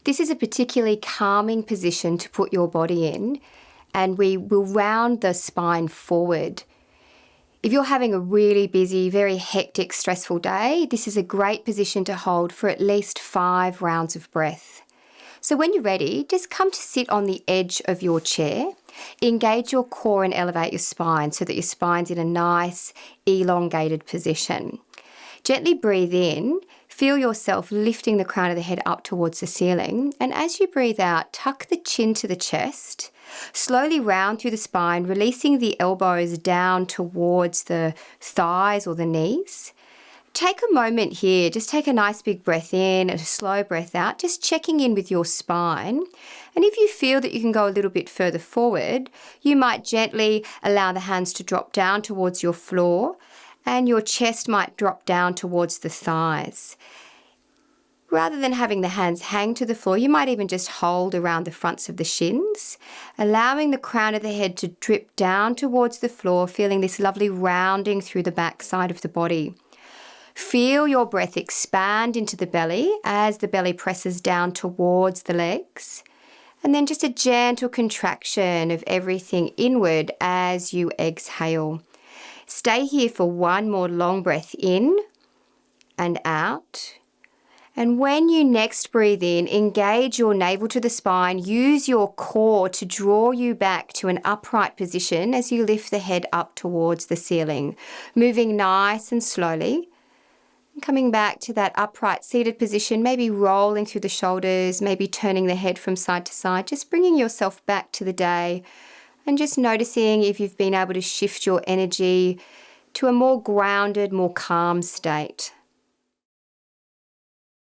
This is a particularly calming position to put your body in, and we will round the spine forward. If you're having a really busy, very hectic, stressful day, this is a great position to hold for at least 5 rounds of breath. So when you're ready, just come to sit on the edge of your chair. Engage your core and elevate your spine so that your spine's in a nice, elongated position. Gently breathe in. Feel yourself lifting the crown of the head up towards the ceiling. And as you breathe out, tuck the chin to the chest. Slowly round through the spine, releasing the elbows down towards the thighs or the knees. Take a moment here, just take a nice big breath in and a slow breath out, just checking in with your spine. And if you feel that you can go a little bit further forward, you might gently allow the hands to drop down towards your floor and your chest might drop down towards the thighs. Rather than having the hands hang to the floor, you might even just hold around the fronts of the shins, allowing the crown of the head to drip down towards the floor, feeling this lovely rounding through the back side of the body. Feel your breath expand into the belly as the belly presses down towards the legs. And then just a gentle contraction of everything inward as you exhale. Stay here for one more long breath in and out. And when you next breathe in, engage your navel to the spine. Use your core to draw you back to an upright position as you lift the head up towards the ceiling. Moving nice and slowly. Coming back to that upright seated position, maybe rolling through the shoulders, maybe turning the head from side to side, just bringing yourself back to the day and just noticing if you've been able to shift your energy to a more grounded, more calm state.